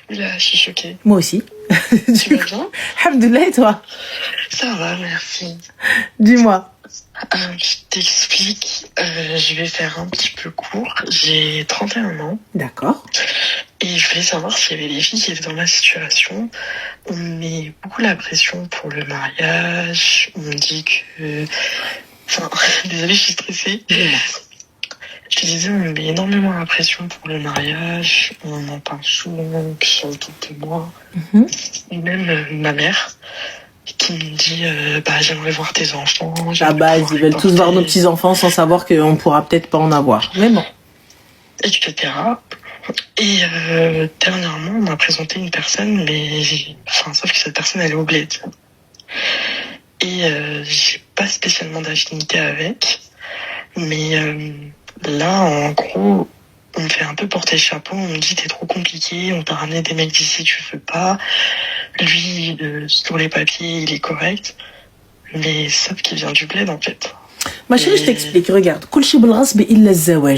Là, je suis choquée. Moi aussi. Tu vas bien? Alhamdoulilah, et toi? Ça va, merci. Dis-moi. Je t'explique, je vais faire un petit peu court. J'ai 31 ans D'accord. et je voulais savoir s'il y avait des filles qui étaient dans ma situation. On me met beaucoup la pression pour le mariage. On me dit que... Enfin, désolée, je suis stressée. Dis-moi. Je te disais, on me met énormément la pression pour le mariage. On en parle souvent, que ce soit autour de moi. Et même ma mère qui me dit j'aimerais voir tes enfants. À base, ils veulent tous voir nos petits-enfants sans savoir qu'on pourra peut-être pas en avoir. Mais bon. Etc. Et dernièrement, on m'a présenté une personne, mais sauf que cette personne, elle est au bled. Et j'ai pas spécialement d'affinité avec. Mais là, en gros, on me fait un peu porter le chapeau. On me dit, t'es trop compliqué, on t'a ramené des mecs d'ici, tu veux pas. Lui, sur les papiers, il est correct. Mais sauf qu'il vient du bled, en fait. Ma chérie, je t'explique. Regarde.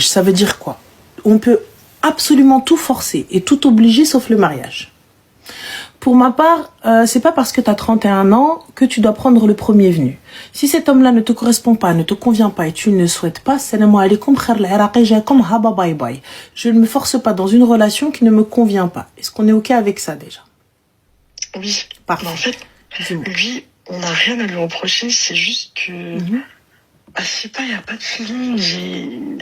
Ça veut dire quoi? On peut absolument tout forcer et tout obliger sauf le mariage. Pour ma part, c'est pas parce que tu as 31 ans que tu dois prendre le premier venu. Si cet homme-là ne te correspond pas, ne te convient pas et tu ne souhaites pas, salam alaikum, bye bye. Je ne me force pas dans une relation qui ne me convient pas. Est-ce qu'on est OK avec ça déjà? Oui. Parfait. Mais en fait, lui, on n'a rien à lui reprocher, c'est juste que... je sais pas, il n'y a pas de feeling.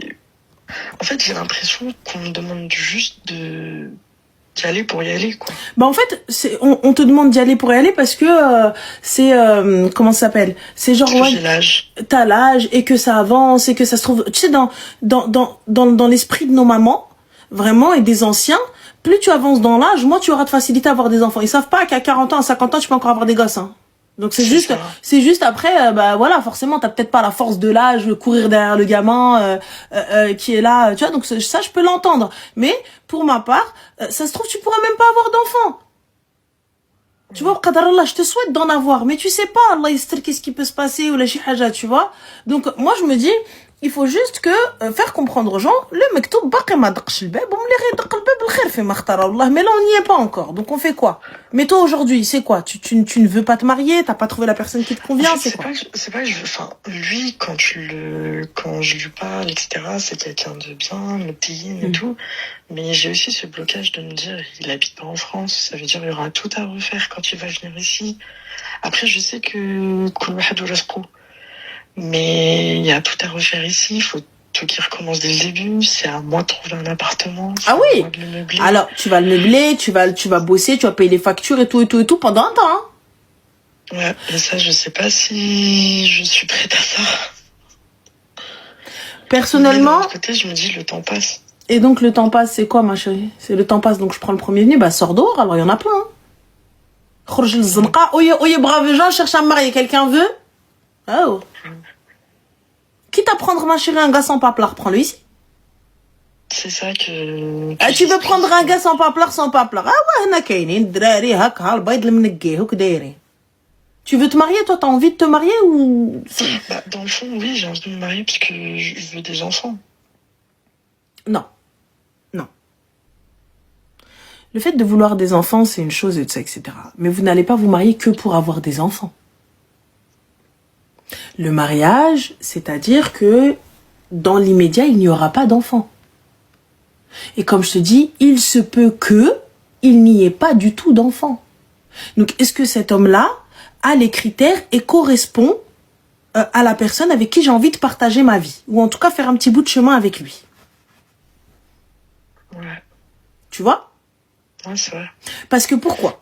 En fait, j'ai l'impression qu'on me demande juste d'y aller pour y aller, quoi. En fait, on te demande d'y aller pour y aller parce que c'est comment ça s'appelle? C'est genre j'ai l'âge. T'as l'âge et que ça avance et que ça se trouve, tu sais, dans l'esprit de nos mamans, vraiment, et des anciens, plus tu avances dans l'âge, moins tu auras de facilité à avoir des enfants. Ils savent pas qu'à 40 ans, à 50 ans, tu peux encore avoir des gosses, hein. Donc c'est juste après, voilà, forcément, t'as peut-être pas la force de l'âge, courir derrière le gamin qui est là, tu vois. Donc ça, je peux l'entendre. Mais pour ma part, ça se trouve, tu pourras même pas avoir d'enfant. Tu vois, qadarallah, je te souhaite d'en avoir, mais tu sais pas, Allah yastir, qu'est-ce qui peut se passer ou la chihaja, tu vois. Donc moi, je me dis, il faut juste que faire comprendre aux gens, le mektoub baqi ma daqsh al bab, ou mli ghayr daq al bab al khair fi ma khtara Allah. Mais là, on n'y est pas encore. Donc on fait quoi? Mais toi aujourd'hui, c'est quoi? Tu ne veux pas te marier, t'as pas trouvé la personne qui te convient, c'est quoi? C'est pas que lui, quand je lui parle, etc., c'est quelqu'un de bien, mutine et tout. Mais j'ai aussi ce blocage de me dire, il habite pas en France, ça veut dire il y aura tout à refaire quand il va venir ici. Après, je sais que mais il y a tout à refaire ici, il faut tout qui recommence dès le début, c'est à moi de trouver un appartement. Ah oui. Alors, tu vas le meubler, tu vas bosser, tu vas payer les factures et tout pendant un temps, hein. Ouais, mais ça, je sais pas si je suis prête à ça. Personnellement. De l'autre côté, je me dis, le temps passe. Et donc, le temps passe, c'est quoi, ma chérie? C'est le temps passe, donc je prends le premier venu, sors dehors, alors il y en a plein, hein. Oye, brave gens, cherche à me marier, quelqu'un veut? Oh. Quitte à prendre, ma chérie, un gars sans paplard, prends-le ici. C'est ça que... tu veux prendre un gars sans paplard? Ah ouais, na kainin, drari, hak, hal, bayd le mnegge, houk dairi. Tu veux te marier, toi, t'as envie de te marier ou... Dans le fond, oui, j'ai envie de me marier parce que je veux des enfants. Non. Le fait de vouloir des enfants, c'est une chose, etc. Mais vous n'allez pas vous marier que pour avoir des enfants. Le mariage, c'est-à-dire que dans l'immédiat, il n'y aura pas d'enfants. Et comme je te dis, il se peut que il n'y ait pas du tout d'enfants. Donc, est-ce que cet homme-là a les critères et correspond à la personne avec qui j'ai envie de partager ma vie? Ou en tout cas, faire un petit bout de chemin avec lui. Ouais. Tu vois? Ouais, c'est vrai. Parce que pourquoi?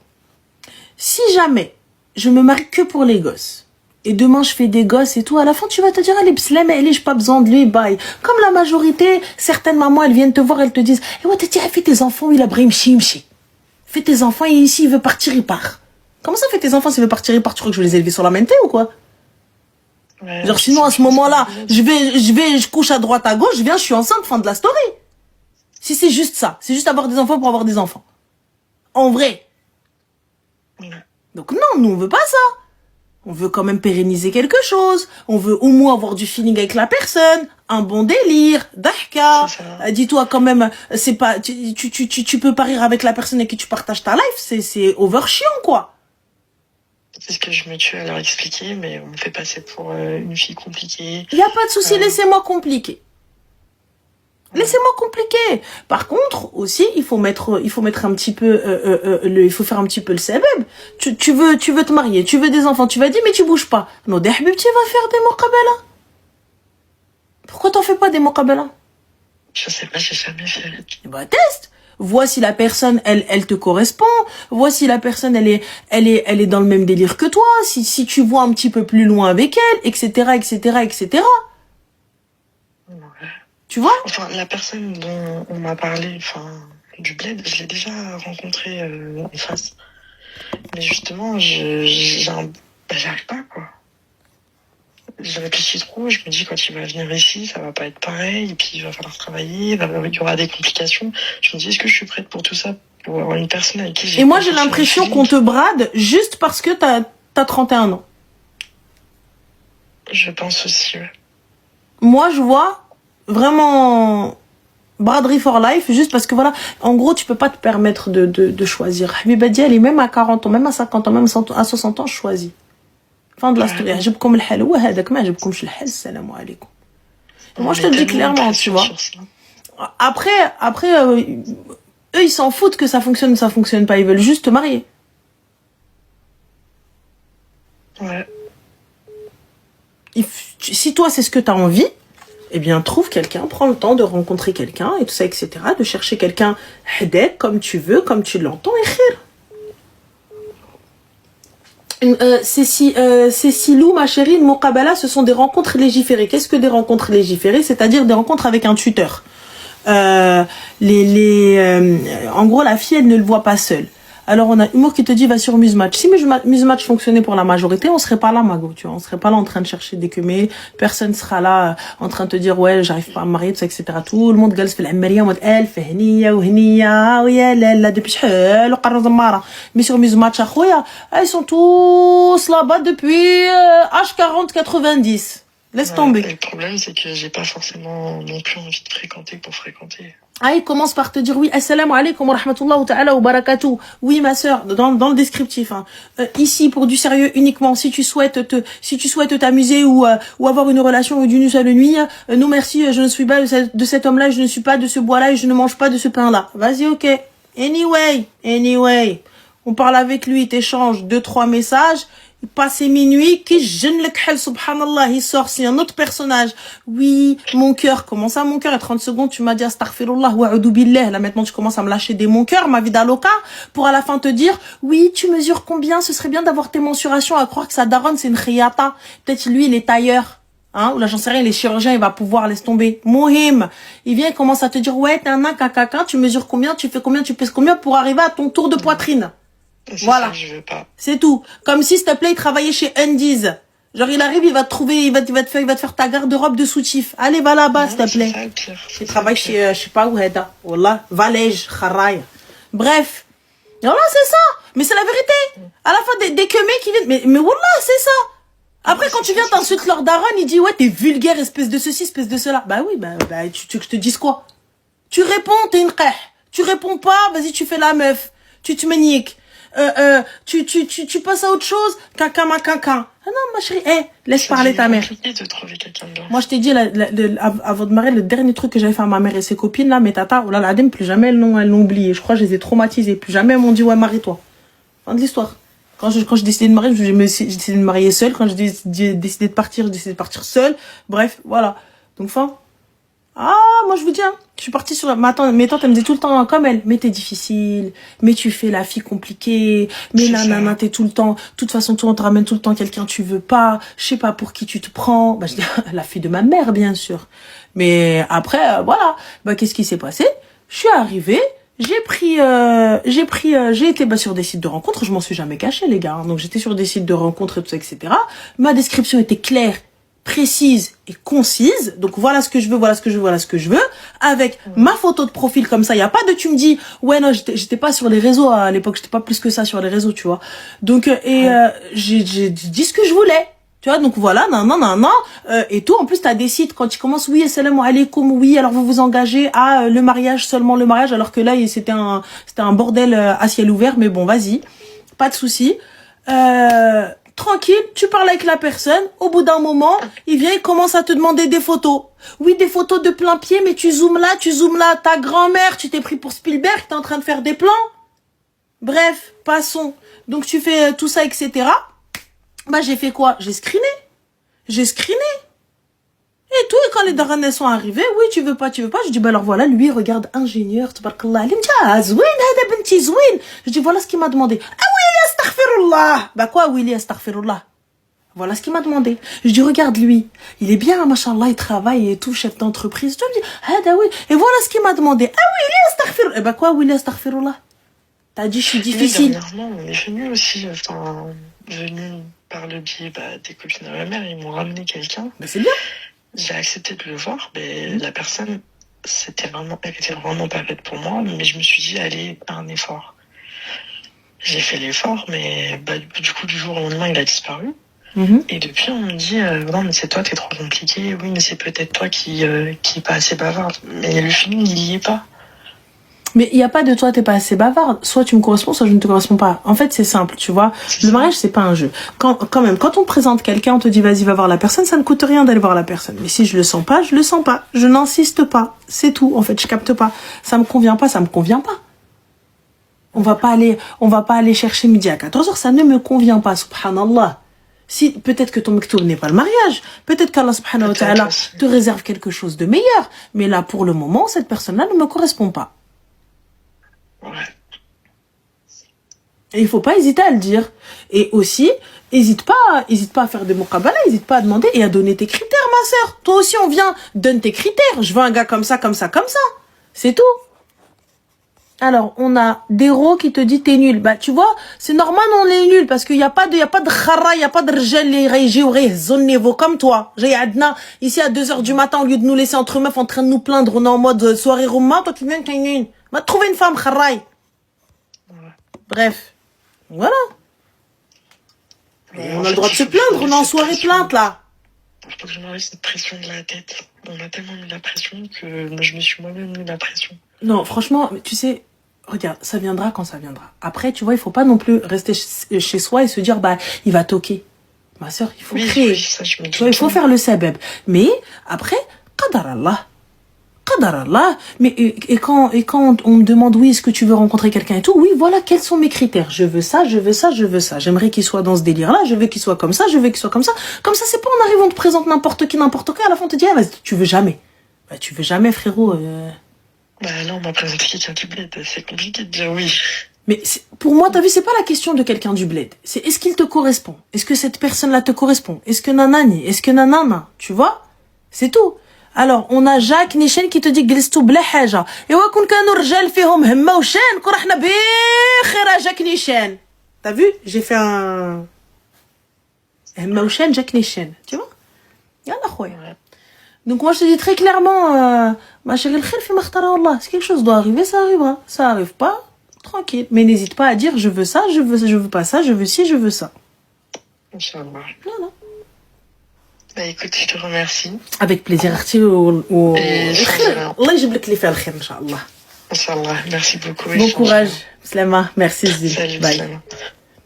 Si jamais je me marie que pour les gosses, et demain je fais des gosses et tout, à la fin tu vas te dire, allez, pslem, elle j'ai pas besoin de lui, bye. Comme la majorité, certaines mamans, elles viennent te voir, elles te disent, eh ouais, fais tes enfants, il a Brahim Chimchi. Fais tes enfants et ici il veut partir, il part. Comment ça, fais tes enfants, s'il veut partir, il part? Tu crois que je vais les élever sur la menthe ou quoi? Ouais, genre sinon à ce moment-là, je couche à droite, à gauche, je viens, je suis enceinte, fin de la story. Si c'est juste ça, c'est juste avoir des enfants pour avoir des enfants. En vrai. Ouais. Donc non, nous on veut pas ça. On veut quand même pérenniser quelque chose. On veut au moins avoir du feeling avec la personne. Un bon délire. Dahka. Dis-toi quand même, c'est pas, tu peux pas rire avec la personne avec qui tu partages ta life. C'est over chiant, quoi. C'est ce que je me tue à leur expliquer, mais on me fait passer pour une fille compliquée. Y a pas de souci, laissez-moi compliquer. Laissez-moi compliquer. Par contre, aussi, il faut mettre un petit peu, il faut faire un petit peu le sebeb. Tu veux te marier, tu veux des enfants, tu vas dire, mais tu bouges pas. Non, des habib, tu vas faire des muqabala. Pourquoi t'en fais pas des muqabala? Je sais pas, j'ai jamais fait. Bah, teste. Vois si la personne, elle te correspond. Vois si la personne, elle est dans le même délire que toi. Si tu vois un petit peu plus loin avec elle, etc., etc., etc. Tu vois? Enfin, la personne dont on m'a parlé, enfin, du bled, je l'ai déjà rencontré en face. Mais justement, j'arrive pas, quoi. Je réfléchis trop, je me dis quand il va venir ici, ça va pas être pareil, et puis il va falloir travailler, il y aura des complications. Je me dis, est-ce que je suis prête pour tout ça, pour avoir une personne avec qui j'ai... Et moi, j'ai l'impression qu'on te brade juste parce que t'as 31 ans. Je pense aussi, ouais. Moi, je vois vraiment braderie for life, juste parce que voilà, en gros, tu peux pas te permettre de choisir. Habiba Diali, même à 40 ans, même à 50 ans, même à 60 ans, je choisis. Fin de la story. يعجبكم الحال هو هذاك ما عجبكمش الحال السلام عليكم. Moi je te le dis clairement, tu vois. Après eux ils s'en foutent que ça fonctionne ou ça fonctionne pas, ils veulent juste te marier. Ouais. Si toi c'est ce que tu as envie, eh bien trouve quelqu'un, prends le temps de rencontrer quelqu'un et tout ça, etc. De chercher quelqu'un hadek comme tu veux, comme tu l'entends et khir. Cécilou, ma chérie, le muqabala, ce sont des rencontres légiférées. Qu'est-ce que des rencontres légiférées? C'est-à-dire des rencontres avec un tuteur. En gros, la fille, elle ne le voit pas seule. Alors, on a Humour qui te dit, va sur Musematch. Si Musematch fonctionnait pour la majorité, on serait pas là, Mago, tu vois. On serait pas là en train de chercher des queumés. Personne sera là en train de te dire, ouais, j'arrive pas à me marier, tout ça, etc. Tout le monde, fait l'ammaria, en mode, elle, fait hniya, ou hniya, ou yalala, depuis shhel, ou qarra zammara. Mais sur Musematch, ils sont tous là-bas depuis, H40, 90. Laisse tomber. Le problème, c'est que j'ai pas forcément non plus envie de fréquenter pour fréquenter. Ah, il commence par te dire oui, assalamu alaikum wa rahmatullahi ta'ala wa barakatuh. Oui, ma sœur, dans le descriptif, hein. Ici, pour du sérieux uniquement, si tu souhaites t'amuser ou avoir une relation d'une seule nuit, non merci, je ne suis pas de cet homme-là, je ne suis pas de ce bois-là et je ne mange pas de ce pain-là. Vas-y, ok. Anyway. On parle avec lui, t'échanges 2-3 messages. Passé minuit, qui jeune le khal, subhanallah, il sort, c'est un autre personnage. Oui, mon cœur, comment ça, mon cœur? À 30 secondes, tu m'as dit astaghfirullah wa a'udhu billah. Là, maintenant, tu commences à me lâcher des mon cœur, ma vie d'aloca, pour à la fin te dire, oui, tu mesures combien? Ce serait bien d'avoir tes mensurations, à croire que sa daronne, c'est une khiyata. Peut-être lui, il est tailleur. Hein, ou là, j'en sais rien, il est chirurgien, il va pouvoir, laisse tomber. Mohim. Il vient, il commence à te dire, ouais, t'es un caca, tu mesures combien, tu fais combien, tu pèses combien pour arriver à ton tour de poitrine. Voilà. C'est tout. Comme si, s'il te plaît, il travaillait chez Undies. Genre, il arrive, il va te trouver, il va te faire ta garde-robe de soutif. Allez, va là-bas, s'il te plaît. C'est ça, le pire. Il travaille chez, je sais pas où, Heda. Wallah. Valège, Kharaï. Bref. Voilà, c'est ça. Mais c'est la vérité. À la fin, des queumés qui viennent, mais wallah, c'est ça. Après, quand tu viens t'insultes leur daronne, il dit, ouais, t'es vulgaire, espèce de ceci, espèce de cela. Bah oui, tu veux que je te dise quoi? Tu réponds, t'es une qeh. Tu réponds pas, vas-y, tu fais la meuf. Tu te maniques. Tu passes à autre chose, caca. Ah non, ma chérie, laisse parler ta mère. De trouver quelqu'un de moi, je t'ai dit, avant de marier, le dernier truc que j'avais fait à ma mère et ses copines, là, mes tatas, oh là, l'adem, plus jamais elles l'ont oublié. Je crois que je les ai traumatisées. Plus jamais elles m'ont dit, ouais, marie-toi. Fin de l'histoire. Quand j'ai décidé de me marier, j'ai décidé de me marier seule. Quand j'ai décidé de partir, seule. Bref, voilà. Donc, fin. Ah, moi je vous dis, hein, je suis partie sur mes tantes, elles me disaient tout le temps, comme elle, mais t'es difficile, mais tu fais la fille compliquée, mais nanana, t'es tout le temps, de toute façon, toi, on te ramène tout le temps quelqu'un tu veux pas, je sais pas pour qui tu te prends. Bah, je dis, la fille de ma mère, bien sûr. Mais après, voilà. Bah, qu'est-ce qui s'est passé? Je suis arrivée, j'ai été sur des sites de rencontres, je m'en suis jamais cachée, les gars. Hein. Donc, j'étais sur des sites de rencontres et tout ça, etc. Ma description était claire, précise et concise. Donc voilà ce que je veux, voilà ce que je veux, voilà ce que je veux. Avec ma photo de profil comme ça. Il y a pas de tu me dis ouais non j'étais pas sur les réseaux à l'époque, j'étais pas plus que ça sur les réseaux, tu vois. Donc j'ai dit ce que je voulais. Tu vois, donc voilà, non, et tout. En plus, t'as des sites, quand tu commences, oui, assalamu alaikum, oui, alors vous vous engagez à le mariage, seulement le mariage, alors que là, c'était un bordel à ciel ouvert, mais bon, vas-y. Pas de souci. Tranquille, tu parles avec la personne, au bout d'un moment, il vient, il commence à te demander des photos. Oui, des photos de plein pied, mais tu zoomes là, ta grand-mère, tu t'es pris pour Spielberg, t'es en train de faire des plans. Bref, passons. Donc tu fais tout ça, etc. Bah j'ai fait quoi? J'ai screené. Et tout, et quand les darans sont arrivés, oui, tu veux pas. Je dis, bah alors voilà, lui, regarde, ingénieur, tabarakallah. Il me dit, ah, zouin, hada benti, zouin. Je dis, voilà ce qu'il m'a demandé. Ah oui, astaghfirullah. Bah quoi, oui, astaghfirullah. Voilà ce qu'il m'a demandé. Je dis, regarde lui, il est bien, machallah, il travaille et tout, chef d'entreprise. Tu me dis, hada oui. Et voilà ce qu'il m'a demandé. Ah oui, astaghfirullah. Et bah quoi, oui, astaghfirullah. T'as dit, je suis difficile. Dernièrement, on est venu aussi, venu par le biais des copines de ma mère, ils m'ont ramené quelqu'un. Bah c'est bien. J'ai accepté de le voir, mais la personne, elle était vraiment pas faite pour moi, mais je me suis dit, allez, fais un effort. J'ai fait l'effort, mais du coup, du jour au lendemain, il a disparu. Et depuis, on me dit, non, mais c'est toi, t'es trop compliqué. Oui, mais c'est peut-être toi qui est pas assez bavarde. Mais le feeling, il y est pas. Mais il y a pas de toi, t'es pas assez bavarde. Soit tu me corresponds, soit je ne te corresponds pas. En fait, c'est simple, tu vois. Le mariage, c'est pas un jeu. Quand même, quand on te présente quelqu'un, on te dit, vas-y, va voir la personne, ça ne coûte rien d'aller voir la personne. Mais si je le sens pas, je le sens pas. Je n'insiste pas. C'est tout. En fait, je capte pas. Ça me convient pas, ça me convient pas. On va pas aller chercher midi à 14h, ça ne me convient pas, subhanallah. Si, peut-être que ton mektoub n'est pas le mariage. Peut-être qu'Allah subhanahu wa ta'ala te réserve quelque chose de meilleur. Mais là, pour le moment, cette personne-là ne me correspond pas. Ouais. Et il faut pas hésiter à le dire. Et aussi, hésite pas à faire des muqabala, hésite pas à demander et à donner tes critères, ma sœur. Toi aussi, on vient, donne tes critères. Je veux un gars comme ça. C'est tout. Alors, on a Dero qui te dit t'es nul. Bah, tu vois, c'est normal, on est nul parce qu'il y a pas de khara, il y a pas de rjel, les régi ou zone niveau comme toi. J'ai adna, ici à 2h du matin, au lieu de nous laisser entre meufs en train de nous plaindre, on est en mode soirée rouma, toi tu viens, t'es nul. Va trouver une femme, kharaï. Bref. Voilà. On a le droit de se plaindre, on est en soirée plainte, là. Faut que je m'enlève cette pression de la tête. On m'a tellement mis la pression que je me suis moi-même mis la pression. Non, franchement, tu sais, regarde, ça viendra quand ça viendra. Après, tu vois, il faut pas non plus rester chez soi et se dire, bah, il va toquer. Ma sœur, il faut créer. Oui, ça, je me dis. Tu vois, il faut faire le sabab. Mais, après, qadar Allah. Mais, et quand on me demande, oui, est-ce que tu veux rencontrer quelqu'un et tout, oui, voilà, quels sont mes critères. Je veux ça. J'aimerais qu'il soit dans ce délire-là, je veux qu'il soit comme ça, Comme ça, c'est pas, on arrive, on te présente n'importe qui, à la fin, on te dit, ah, vas-y, tu veux jamais. Bah, tu veux jamais, frérot, Bah, là, on m'a présenté quelqu'un du bled, c'est compliqué de dire oui. Mais pour moi, t'as vu, c'est pas la question de quelqu'un du bled. C'est est-ce qu'il te correspond? Est-ce que cette personne-là te correspond? Est-ce que nanani? Est-ce que nanana? Tu vois? C'est tout. Alors, on a Jacques Nishen qui te dit Glistou bla haja. Et wa kun kanu rjal fihom hemma ou shen, kou rahna bikhira Jacques Nishen. T'as vu? J'ai fait un hemma ou shen, Jacques Nishen. Tu vois? Yalla khoya. Donc moi je te dis très clairement, ma chérie, le khir fi makhtara Allah. Si quelque chose doit arriver, ça arrivera. Ça arrive pas, tranquille. Mais n'hésite pas à dire je veux ça, je veux pas ça, je veux ci, je veux ça. Inch'Allah. Voilà. Bah écoute, je te remercie. Avec plaisir. Allah يجيب لك اللي فيها الخير ان شاء الله. Inch'Allah. Merci beaucoup. Bon courage. Slama. Merci Zil. Salut. Bye. Slama.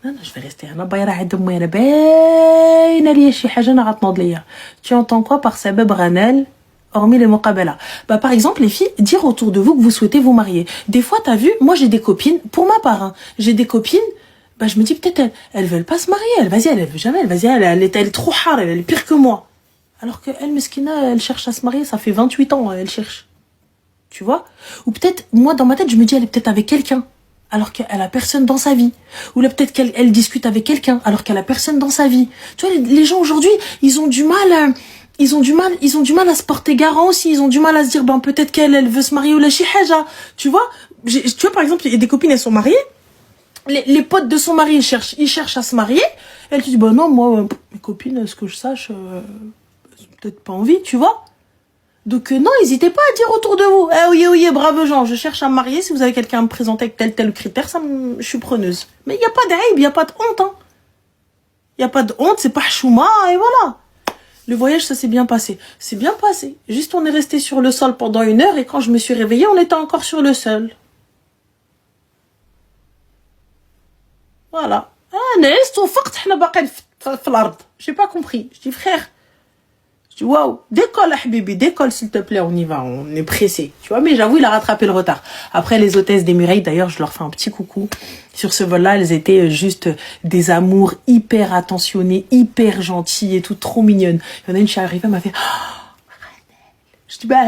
Non, je vais rester هنا بايرة عند امي انا باينه ليا شي حاجه انا غتنوض ليا. Tu entends quoi par سبب Ranel hormis les muqabala? Bah par exemple les filles, dire autour de vous que vous souhaitez vous marier. Des fois t'as vu, moi j'ai des copines, pour ma part hein, j'ai des copines, bah je me dis peut-être elles veulent pas se marier, elle veut jamais, elle est trop hard, elle est pire que moi. Alors que elle meskina, elle cherche à se marier, ça fait 28 ans elle cherche. Tu vois? Ou peut-être moi dans ma tête je me dis elle est peut-être avec quelqu'un alors qu'elle a personne dans sa vie. Ou là peut-être qu'elle discute avec quelqu'un alors qu'elle a personne dans sa vie. Tu vois les gens aujourd'hui, ils ont du mal à se porter garant aussi, ils ont du mal à se dire ben peut-être qu'elle veut se marier ou la chihaja. Tu vois par exemple, il y a des copines elles sont mariées. Les potes de son mari ils cherchent à se marier. Elle te dit bah non moi mes copines, à ce que je sache peut-être pas envie, tu vois. Donc non, n'hésitez pas à dire autour de vous. Eh oui, brave gens, je cherche à me marier. Si vous avez quelqu'un à me présenter avec tel critère, je suis preneuse. Mais il n'y a pas d'aïb, il n'y a pas de honte. Hein. Il n'y a pas de honte, c'est pas chouma, et voilà. Le voyage, ça s'est bien passé. C'est bien passé. Juste, on est resté sur le sol pendant 1 heure et quand je me suis réveillée, on était encore sur le sol. Voilà. Ah, j'ai pas compris. Je dis, frère, waouh, décolle, Habibi, décolle s'il te plaît, on y va, on est pressé. Tu vois, mais j'avoue, il a rattrapé le retard. Après, les hôtesses d'Emirates, d'ailleurs, je leur fais un petit coucou. Sur ce vol-là, elles étaient juste des amours hyper attentionnées, hyper gentilles et tout, trop mignonnes. Il y en a une, je suis arrivée, elle m'a fait, je dis, bah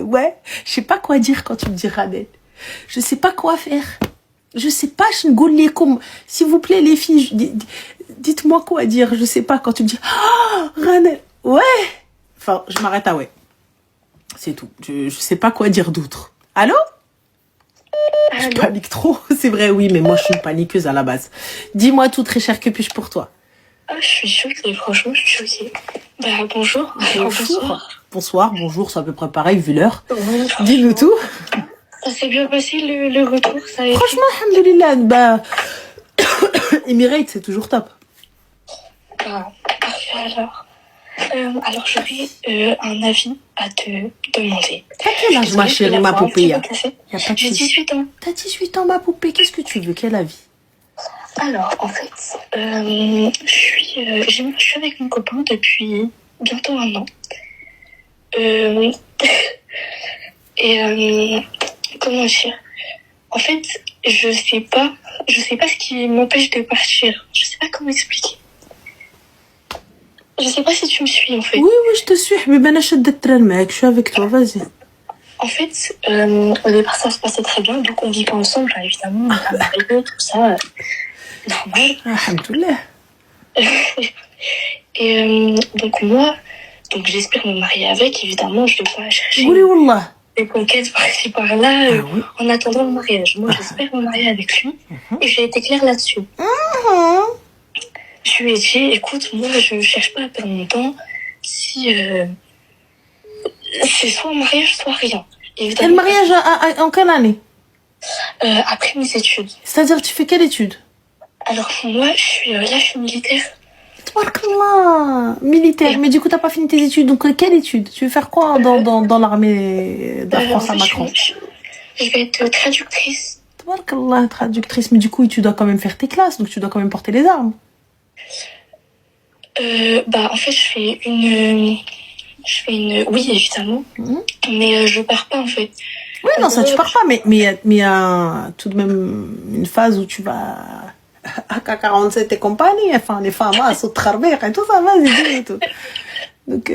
ouais, je sais pas quoi dire quand tu me dis Radel. Je sais pas quoi faire. Je sais pas, je ne goulais comme, s'il vous plaît, les filles, dites-moi quoi dire, je sais pas, quand tu me dis, Radel, ouais. Enfin, je m'arrête à ouais. C'est tout. Je sais pas quoi dire d'autre. Allô? Je panique trop. C'est vrai, oui, mais moi, je suis une paniqueuse à la base. Dis-moi tout, très cher, que puis-je pour toi? Ah, je suis choquée, franchement, je suis choquée. Bah, bonjour. Bonsoir, bonjour, c'est à peu près pareil, vu l'heure. Oui, dis-nous tout. Ça s'est bien passé, le retour, ça a été... Franchement, alhamdoulilah, bah... Emirates, c'est toujours top. Bah, parfait, alors j'aurais un avis à te demander. T'as quel âge, ma chérie, ma poupée? J'ai 18 ans. T'as 18 ans, ma poupée, qu'est-ce que tu veux? Quel avis? Alors, en fait, je suis avec mon copain depuis bientôt 1 an. Comment dire? En fait, je sais pas ce qui m'empêche de partir. Je sais pas comment expliquer. Je sais pas si tu me suis, en fait. Oui, je te suis. Mais ben, je suis avec toi, vas-y. En fait, au départ, ça se passait très bien. Donc, on vivait ensemble, hein, évidemment. On a marié, tout ça. Normal. Alhamdoulilah. Et donc j'espère me marier avec. Évidemment, je ne vais pas chercher des conquêtes par-ci par-là en attendant le mariage. Moi, j'espère me marier avec lui. Et j'ai été claire là-dessus. Je lui ai dit, écoute, moi, je ne cherche pas à perdre mon temps. Si c'est soit un mariage, soit rien. Et le mariage en quelle année? Après mes études. C'est-à-dire, tu fais quelle étude? Alors, moi, je suis militaire. Tabarakallah, militaire. Mais du coup, t'as pas fini tes études. Donc, quelle étude? Tu veux faire quoi dans l'armée de la France à Macron? Je vais être traductrice. Tabarakallah, traductrice. Mais du coup, tu dois quand même faire tes classes. Donc, tu dois quand même porter les armes. En fait, je fais une... Oui, évidemment. Mais je pars pas, en fait. Oui, non, ça, tu pars pas. Mais il y a tout de même une phase où tu vas... AK-47 et compagnie, enfin, les femmes, sautent travers et tout ça, vas-y, et tout. Donc,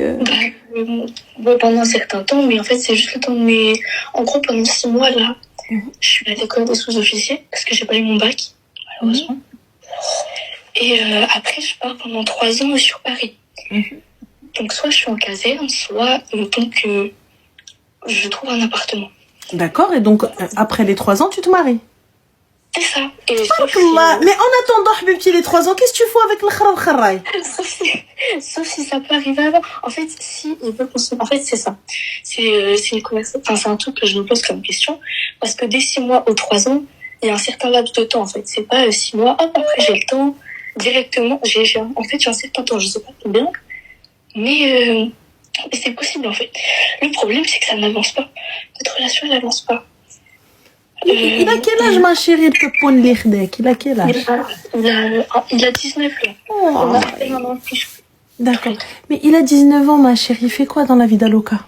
pendant un certain temps, mais en fait, c'est juste le temps de mes... En gros, pendant 6 mois, là, je suis à l'école des sous-officiers, parce que j'ai pas eu mon bac, malheureusement. Et après, je pars pendant 3 ans sur Paris. Donc, soit je suis en caserne, soit donc je trouve un appartement. D'accord, et donc, après les 3 ans, tu te maries? C'est ça. Mais en attendant, Habibti, les 3 ans, qu'est-ce que tu fais avec le kharraï? Sauf si ça peut arriver avant. En fait, si il veut qu'on se... En fait, c'est ça. C'est une conversation. Enfin, c'est un truc que je me pose comme question. Parce que dès 6 mois ou 3 ans, il y a un certain laps de temps, en fait. C'est pas 6 mois, hop, après j'ai le temps, directement. En fait, j'ai un certain temps, je sais pas combien. Mais c'est possible, en fait. Le problème, c'est que ça n'avance pas. Notre relation, elle n'avance pas. Il a quel âge, ma chérie, il a quel âge? Il a 19 ans. On a fait un an de plus. D'accord. Mais il a 19 ans, ma chérie. Il fait quoi dans la vie d'Aloca?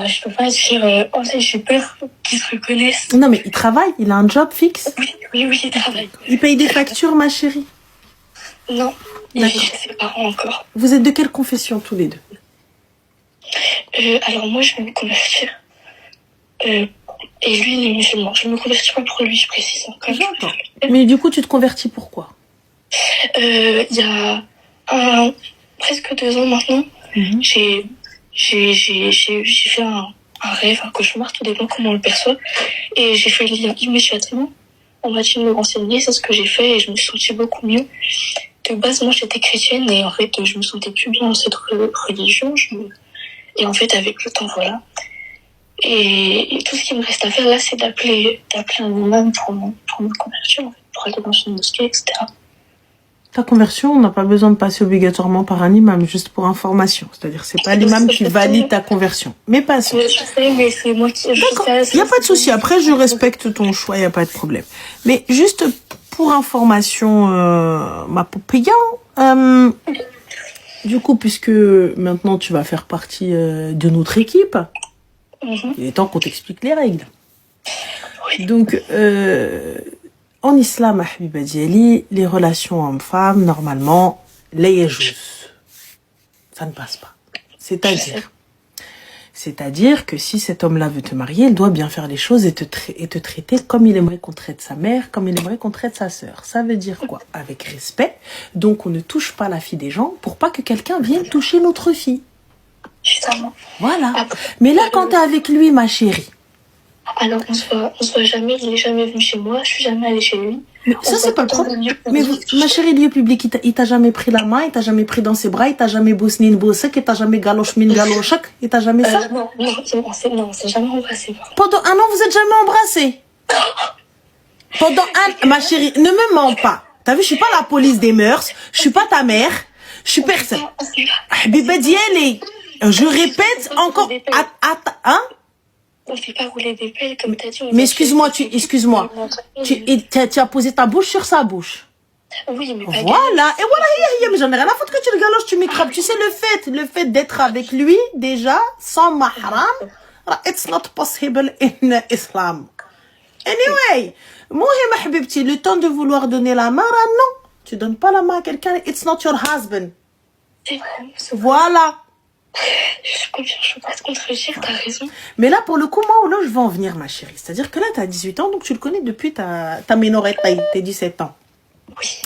Je peux pas dire... j'ai peur qu'il se reconnaisse. Non, mais il travaille. Il a un job fixe. Oui, il travaille. Il paye des factures, ma chérie? Non, il vit chez ses parents encore. Vous êtes de quelle confession, tous les deux? Alors, moi, je vais me convertir. Et lui, il est musulman. Je me convertis pas pour lui, je précise. J'entends. Mais du coup, tu te convertis pourquoi? Il y a presque 2 ans maintenant, j'ai fait un rêve, un cauchemar, tout dépend comment on le perçoit. Et j'ai fait le lien immédiatement. On m'a dit de me renseigner, c'est ce que j'ai fait et je me suis sentie beaucoup mieux. de base, moi, j'étais chrétienne et en fait, je me sentais plus bien dans cette religion. Et en fait, avec le temps, voilà. Et tout ce qui me reste à faire là, c'est d'appeler un imam pour me convertir, en fait, pour aller dans une mosquée, etc. Ta conversion, on n'a pas besoin de passer obligatoirement par un imam, juste pour information. C'est-à-dire, c'est pas l'imam qui valide ta conversion. Mais passons. Je sais, mais c'est moi qui... D'accord, il n'y a pas de souci. Après, je respecte ton choix, il n'y a pas de problème. Mais juste pour information, ma poupée, du coup, puisque maintenant tu vas faire partie de notre équipe, il est temps qu'on t'explique les règles. Oui. Donc, en islam, Habiba Diali, les relations hommes-femmes, normalement, les yajouz. Ça ne passe pas. C'est-à-dire que si cet homme-là veut te marier, il doit bien faire les choses et te traiter comme il aimerait qu'on traite sa mère, comme il aimerait qu'on traite sa sœur. Ça veut dire quoi? Avec respect. Donc, on ne touche pas la fille des gens pour pas que quelqu'un vienne toucher notre fille. Justement. Voilà. Mais là, quand t'es avec lui, ma chérie. Alors, on se voit jamais, il est jamais venu chez moi, je suis jamais allée chez lui. Mais ça, c'est pas le problème. Mais ma chérie, lieu public, il t'a jamais pris la main, il t'a jamais pris dans ses bras, il t'a jamais bossé une bossek, il t'a jamais galoche min galochak, il t'a jamais ça? Non, on s'est jamais embrassé. Pendant un an, vous êtes jamais embrassés? Ma chérie, ne me mens pas. T'as vu, je suis pas la police des mœurs, je suis pas ta mère, je suis personne. Habiba Diali, je répète encore, hein? On fait pas rouler des pelles, comme t'as dit. Mais excuse-moi, tu as posé ta bouche sur sa bouche. Oui, mais pas voilà. Et voilà, mais j'en ai rien à foutre que tu le galoches, tu microbes. Tu sais, le fait d'être avec lui, déjà, sans mahram, it's not possible in Islam. Anyway, moi, ma habibti, le temps de vouloir donner la main, non. Tu donnes pas la main à quelqu'un, it's not your husband. C'est vrai. Voilà. Je peux pas te contredire, t'as raison. Mais là, pour le coup, moi, là, je vais en venir, ma chérie. C'est-à-dire que là, t'as 18 ans, donc tu le connais depuis ta minorette, tes 17 ans. Oui.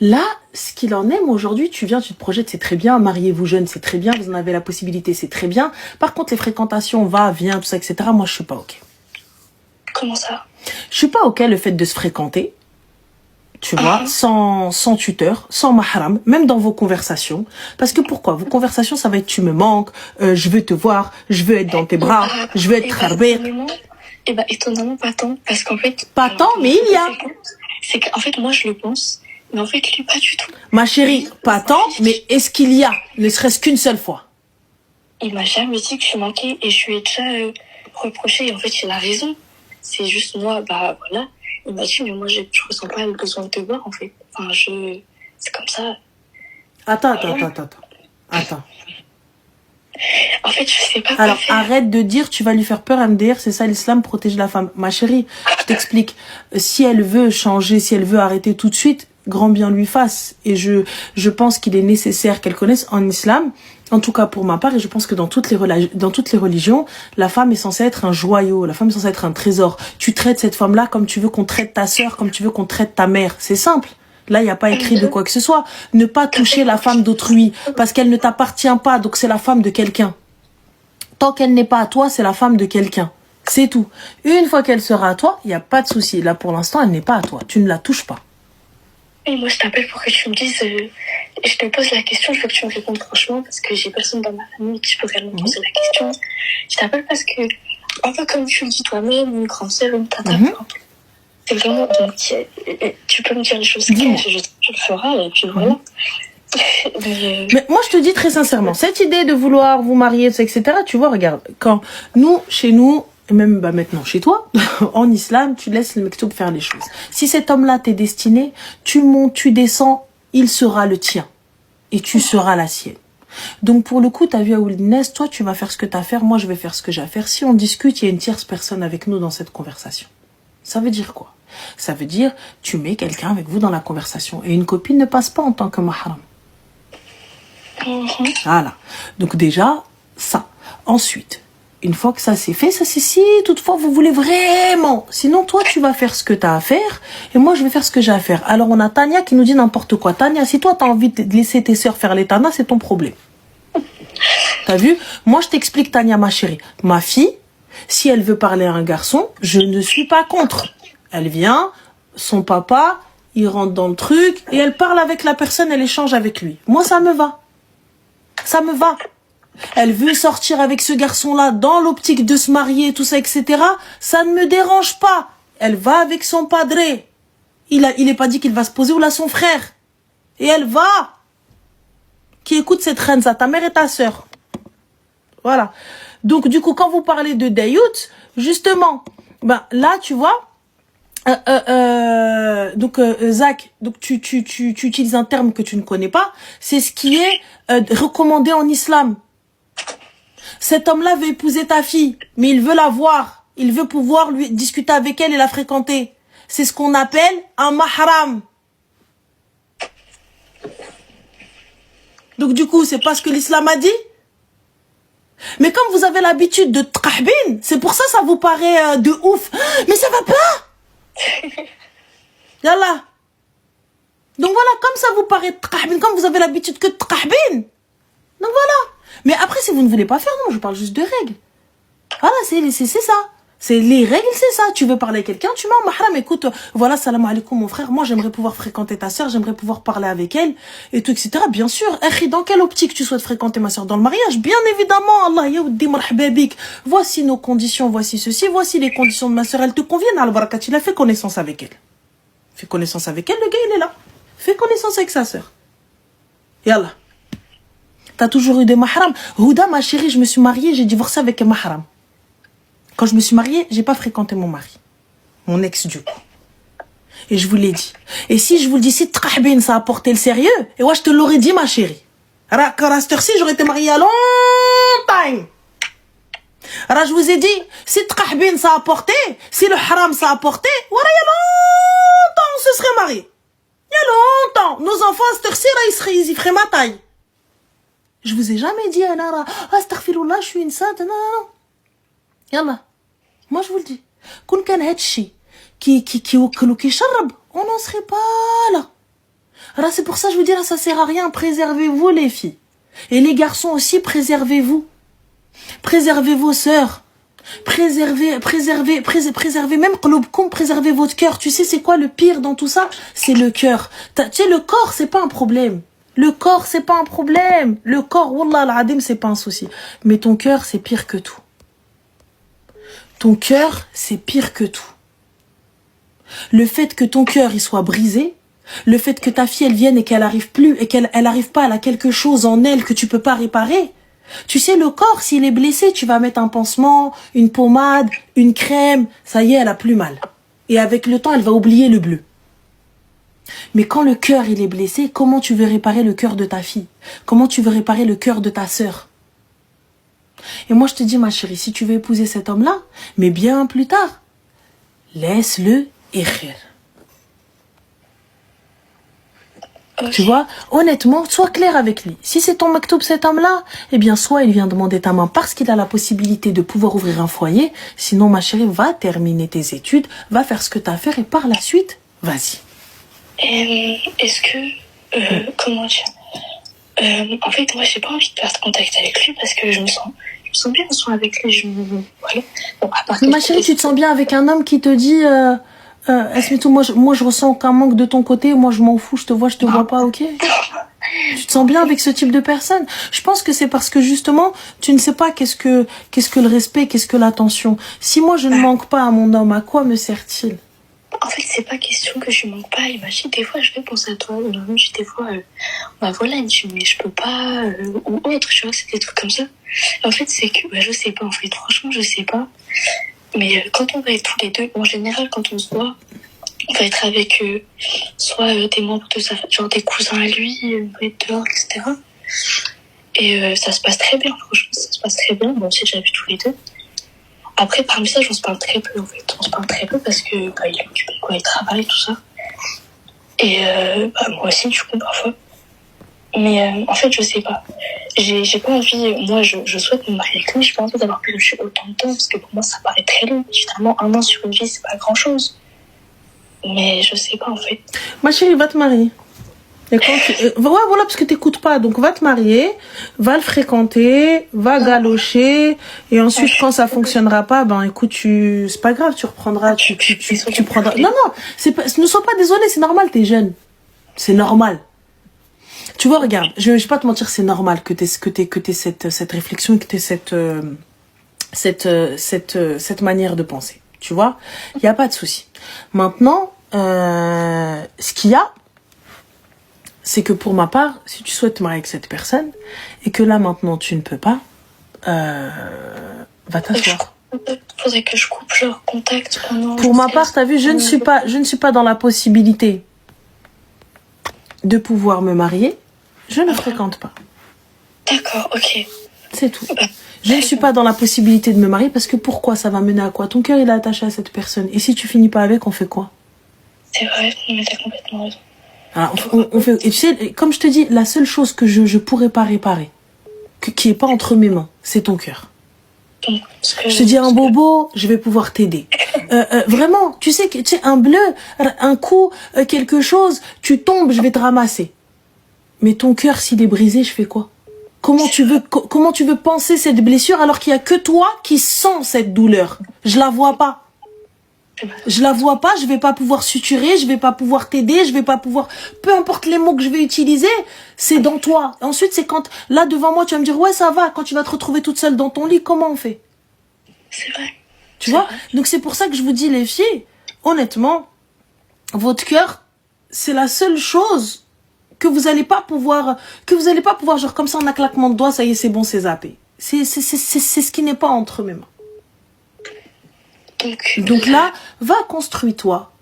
Là, ce qu'il en est, moi, aujourd'hui, tu viens, tu te projettes, c'est très bien. Mariez-vous jeune, c'est très bien. Vous en avez la possibilité, c'est très bien. Par contre, les fréquentations, va, viens, tout ça, etc., moi, je suis pas OK. Comment ça? Je suis pas OK le fait de se fréquenter. Tu vois, sans tuteur, sans mahram, même dans vos conversations. Parce que pourquoi? Vos conversations, ça va être tu me manques, je veux te voir, je veux être dans tes bras, je veux être kharbet. Étonnamment, pas tant. Parce qu'en fait... Pas tant, mais il y a. C'est qu'en fait, moi, je le pense. Mais en fait, lui, pas du tout. Ma chérie, pas tant, mais est-ce qu'il y a, ne serait-ce qu'une seule fois? Il m'a jamais dit que je manquais et je lui ai déjà reproché. Et en fait, il a raison. C'est juste moi, voilà. Il m'a dit, mais moi, je ressens pas le besoin de te voir, en fait. Enfin, c'est comme ça. Attends. En fait, je sais pas quoi Alors, faire. arrête de dire, tu vas lui faire peur, MDR, c'est ça l'islam, protège la femme. Ma chérie, je t'explique. Si elle veut changer, si elle veut arrêter tout de suite, grand bien lui fasse. Et je pense qu'il est nécessaire qu'elle connaisse en islam, en tout cas pour ma part, et je pense que dans toutes les religions, la femme est censée être un joyau, la femme est censée être un trésor. Tu traites cette femme-là comme tu veux qu'on traite ta sœur, comme tu veux qu'on traite ta mère. C'est simple. Là, il n'y a pas écrit de quoi que ce soit. Ne pas toucher la femme d'autrui, parce qu'elle ne t'appartient pas, donc c'est la femme de quelqu'un. Tant qu'elle n'est pas à toi, c'est la femme de quelqu'un. C'est tout. Une fois qu'elle sera à toi, il n'y a pas de souci. Là, pour l'instant, elle n'est pas à toi. Tu ne la touches pas. Et moi, je t'appelle pour que tu me dises... je te pose la question, je veux que tu me répondes franchement, parce que j'ai personne dans ma famille qui peut réellement poser la question. Je t'appelle parce que, un peu comme tu le dis toi-même, une grande sœur, une tata, c'est vraiment... Donc, tu peux me dire les choses que je le ferai, et puis voilà. Mais moi, je te dis très sincèrement, cette idée de vouloir vous marier, etc., tu vois, regarde, quand chez nous, et même maintenant chez toi, en islam, tu laisses le mektoub faire les choses. Si cet homme-là t'est destiné, tu montes, tu descends, il sera le tien. Et tu seras la sienne. Donc pour le coup, t'as vu à Oulinès, toi tu vas faire ce que t'as à faire, moi je vais faire ce que j'ai à faire. Si on discute, il y a une tierce personne avec nous dans cette conversation. Ça veut dire quoi? Ça veut dire, tu mets quelqu'un avec vous dans la conversation. Et une copine ne passe pas en tant que mahram. Voilà. Donc déjà, ça. Ensuite, une fois que ça c'est fait, ça c'est si toutefois vous voulez vraiment. Sinon, toi, tu vas faire ce que tu as à faire et moi, je vais faire ce que j'ai à faire. Alors, on a Tania qui nous dit n'importe quoi. Tania, si toi, tu as envie de laisser tes sœurs faire les tanas, c'est ton problème. T'as vu? Moi, je t'explique, Tania, ma chérie. Ma fille, si elle veut parler à un garçon, je ne suis pas contre. Elle vient, son papa, il rentre dans le truc, et elle parle avec la personne, elle échange avec lui. Moi, ça me va. Ça me va. Elle veut sortir avec ce garçon-là dans l'optique de se marier, tout ça, etc. Ça ne me dérange pas. Elle va avec son padré. Il est pas dit qu'il va se poser, ou là son frère. Et elle va. Qui écoute cette reine, ça, ta mère et ta sœur. Voilà. Donc, du coup, quand vous parlez de Dayout, justement, ben, là, tu vois, Zach, donc tu utilises un terme que tu ne connais pas, c'est ce qui est recommandé en islam. Cet homme-là veut épouser ta fille, mais il veut la voir. Il veut pouvoir lui discuter avec elle et la fréquenter. C'est ce qu'on appelle un mahram. Donc du coup, c'est pas ce que l'islam a dit. Mais comme vous avez l'habitude de trahbin, c'est pour ça ça vous paraît de ouf. Mais ça va pas. Yallah. Donc voilà, comme ça vous paraît trahbin, comme vous avez l'habitude que trahbin. Donc voilà. Mais après, si vous ne voulez pas faire, non, je parle juste de règles. Voilà, c'est ça. C'est les règles, c'est ça. Tu veux parler à quelqu'un, tu mets un mahram. Écoute, voilà, salam alaikum, mon frère. Moi, j'aimerais pouvoir fréquenter ta sœur, j'aimerais pouvoir parler avec elle, et tout, etc. Bien sûr. Dans quelle optique tu souhaites fréquenter ma sœur? Dans le mariage? Bien évidemment. Allah yaoudi marhaba bik. Voici nos conditions, voici ceci, voici les conditions de ma sœur. Elles te conviennent, al-barakat. Il a fait connaissance avec elle. Fait connaissance avec elle, le gars, il est là. Fait connaissance avec sa sœur. Yallah. T'as toujours eu des mahrams. Houda, ma chérie, je me suis mariée, j'ai divorcé avec un mahram. Quand je me suis mariée, j'ai pas fréquenté mon mari. Mon ex, du coup. Et je vous l'ai dit. Et si je vous le dis, si trahbin, ça a porté le sérieux, et moi, je te l'aurais dit, ma chérie. Car à cette heure-ci, j'aurais été mariée à longtemps. Alors, je vous ai dit, si trahbin, ça a porté, si le haram, ça a porté, voilà, il y a longtemps, on se serait mariés. Il y a longtemps. Nos enfants, à cette heure-ci, là, ils y feraient ma taille. Je vous ai jamais dit, astaghfirullah, je suis une sainte, non, non, non. Yallah. Moi, je vous le dis. Kun kan hatchi qui sharab, on n'en serait pas là. Alors, c'est pour ça que je vous dis, là, ça sert à rien. Préservez-vous, les filles. Et les garçons aussi, préservez-vous. Préservez vos sœurs. Préservez même qulubkoum, préservez votre cœur. Tu sais, c'est quoi le pire dans tout ça? C'est le cœur. Tu sais, le corps, c'est pas un problème. Le corps, c'est pas un problème. Le corps, wallah al-adim, c'est pas un souci. Mais ton cœur, c'est pire que tout. Ton cœur, c'est pire que tout. Le fait que ton cœur, il soit brisé, le fait que ta fille, elle vienne et qu'elle arrive plus, et qu'elle arrive pas, elle a quelque chose en elle que tu peux pas réparer. Tu sais, le corps, s'il est blessé, tu vas mettre un pansement, une pommade, une crème, ça y est, elle a plus mal. Et avec le temps, elle va oublier le bleu. Mais quand le cœur, il est blessé, comment tu veux réparer le cœur de ta fille? Comment tu veux réparer le cœur de ta sœur? Et moi, je te dis, ma chérie, si tu veux épouser cet homme-là, mais bien plus tard, laisse-le écrire. Tu vois, honnêtement, sois clair avec lui. Si c'est ton maktoub, cet homme-là, eh bien, soit il vient demander ta main parce qu'il a la possibilité de pouvoir ouvrir un foyer. Sinon, ma chérie, va terminer tes études, va faire ce que tu as à faire et par la suite, vas-y. Est-ce que, comment dire, en fait, moi, j'ai pas envie de perdre contact avec lui parce que je me sens bien en soi avec lui. Voilà. Bon, à part ma chérie, tu te sens bien avec un homme qui te dit, Esmitou, moi, je ressens aucun manque de ton côté, moi, je m'en fous, je te vois pas, ok? Tu te sens bien avec ce type de personne? Je pense que c'est parce que, justement, tu ne sais pas qu'est-ce que le respect, qu'est-ce que l'attention. Si moi, je ne manque pas à mon homme, à quoi me sert-il? En fait, c'est pas question que je manque pas. Imagine, des fois, je vais penser à toi. Des fois, voilà, mais je peux pas, ou autre, tu vois, c'est des trucs comme ça. En fait, c'est que, je sais pas, en fait, franchement, je sais pas. Mais quand on va être tous les deux, en général, quand on se voit, on va être avec soit des membres de sa famille, genre des cousins à lui, on va être dehors, etc. Et ça se passe très bien, franchement, ça se passe très bien. Bon, on s'est déjà vu tous les deux. Après, par message, on se parle très peu, en fait. On se parle très peu parce que il est occupé, quoi, il travaille, tout ça. Et moi aussi, du coup, parfois. Mais en fait, je sais pas. J'ai pas envie, moi, je souhaite me marier avec lui, j'ai pas envie d'avoir perdu autant de temps parce que pour moi, ça paraît très long. Finalement, 1 an sur une vie, c'est pas grand-chose. Mais je sais pas, en fait. Ma chérie, va te marier. Et quand ouais, voilà, parce que t'écoutes pas. Donc, va te marier, va le fréquenter, va galocher, et ensuite, quand ça fonctionnera pas, ben, écoute, c'est pas grave, tu reprendras, tu prendras. Non, non, ne sois pas désolé, c'est normal, t'es jeune. C'est normal. Tu vois, regarde, je vais pas te mentir, c'est normal que t'aies cette réflexion, que t'aies cette manière de penser. Tu vois, il y a pas de souci. Maintenant, ce qu'il y a, c'est que pour ma part, si tu souhaites te marier avec cette personne et que là maintenant tu ne peux pas, va t'asseoir. Faudrait que je coupe leur contact pendant. Pour ma part, t'as vu, je ne suis pas dans la possibilité de pouvoir me marier. Je ne fréquente pas. D'accord, ok. C'est tout. Je ne suis pas dans la possibilité de me marier parce que pourquoi? Ça va mener à quoi? Ton cœur il est attaché à cette personne. Et si tu finis pas avec, on fait quoi? C'est vrai, mais t'as complètement raison. Alors, on fait, et tu sais, comme je te dis, la seule chose que je pourrais pas réparer, qui est pas entre mes mains, c'est ton cœur. Je te dis un bobo, je vais pouvoir t'aider. Vraiment, tu sais, un bleu, un coup, quelque chose, tu tombes, je vais te ramasser. Mais ton cœur, s'il est brisé, je fais quoi? Comment tu veux penser cette blessure alors qu'il y a que toi qui sens cette douleur? Je la vois pas. Je la vois pas, je vais pas pouvoir suturer, je vais pas pouvoir t'aider, je vais pas pouvoir... Peu importe les mots que je vais utiliser, c'est dans toi. Ensuite, c'est quand, là, devant moi, tu vas me dire, ouais, ça va. Quand tu vas te retrouver toute seule dans ton lit, comment on fait? C'est vrai. Tu vois? Donc, c'est pour ça que je vous dis, les filles, honnêtement, votre cœur, c'est la seule chose que vous allez pas pouvoir, genre, comme ça, en un claquement de doigts, ça y est, c'est bon, c'est zappé. C'est ce qui n'est pas entre mes mains. Donc là, va, construis-toi.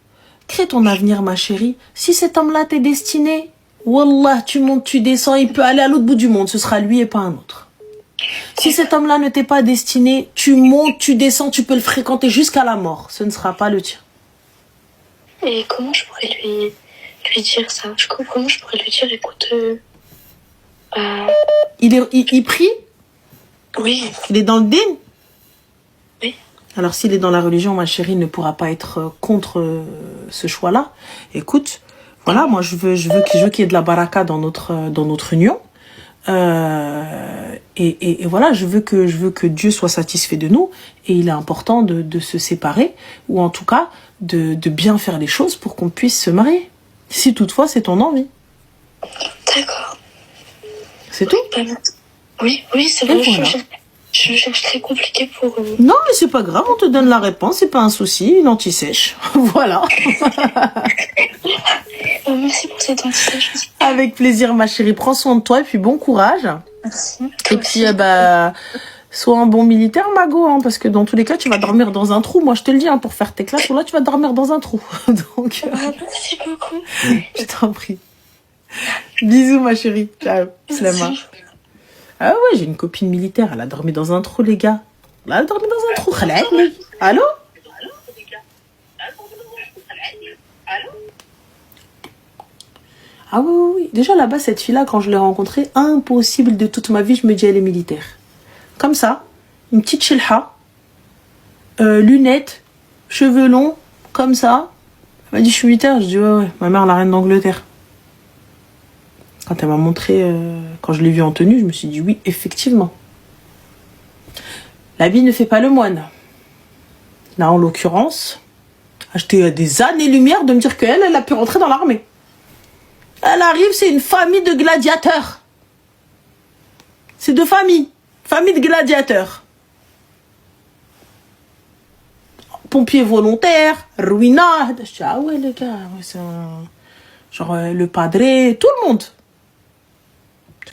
Crée ton avenir, ma chérie. Si cet homme-là t'est destiné, wallah, tu montes, tu descends, il peut aller à l'autre bout du monde. Ce sera lui et pas un autre. Si cet homme-là ne t'est pas destiné, tu montes, tu descends, tu peux le fréquenter jusqu'à la mort. Ce ne sera pas le tien. Et comment je pourrais lui dire ça? Comment je pourrais lui dire, écoute... Il prie? Oui. Il est dans le din? Oui. Alors, s'il est dans la religion, ma chérie, il ne pourra pas être contre ce choix-là. Écoute, voilà, moi, je veux qu'il y ait de la baraka dans notre union. Et voilà, je veux que Dieu soit satisfait de nous. Et il est important de se séparer, ou en tout cas, de bien faire les choses pour qu'on puisse se marier. Si toutefois, c'est ton envie. D'accord. C'est tout? Oui, c'est vrai. Voilà. Je cherche très compliqué pour... Non, mais c'est pas grave, on te donne la réponse, c'est pas un souci, une anti-sèche. Voilà. Merci pour cette anti-sèche. Avec plaisir, ma chérie. Prends soin de toi et puis bon courage. Merci. Et puis, sois un bon militaire, Mago, hein, parce que dans tous les cas, tu vas dormir dans un trou. Moi, je te le dis, hein, pour faire tes classes, là, tu vas dormir dans un trou. Donc, merci beaucoup. Je t'en prie. Bisous, ma chérie. Ciao. Slama. Ah ouais, j'ai une copine militaire, elle a dormi dans un trou, les gars. Elle a dormi dans un trou. Allô? Ah oui. Déjà là-bas, cette fille-là, quand je l'ai rencontrée, impossible de toute ma vie, je me dis elle est militaire. Comme ça, une petite chilha, lunettes, cheveux longs, comme ça. Elle m'a dit, je suis militaire. Je dis, ouais, ma mère, la reine d'Angleterre. Quand elle m'a montré, quand je l'ai vue en tenue, je me suis dit, oui, effectivement. L'habit ne fait pas le moine. Là, en l'occurrence, j'étais à des années-lumière de me dire elle a pu rentrer dans l'armée. Elle arrive, c'est une famille de gladiateurs. C'est deux familles. Famille de gladiateurs. Pompiers volontaires, ruinades. Je dis, ah ouais, les gars, ouais, c'est un... Genre, le padré, tout le monde.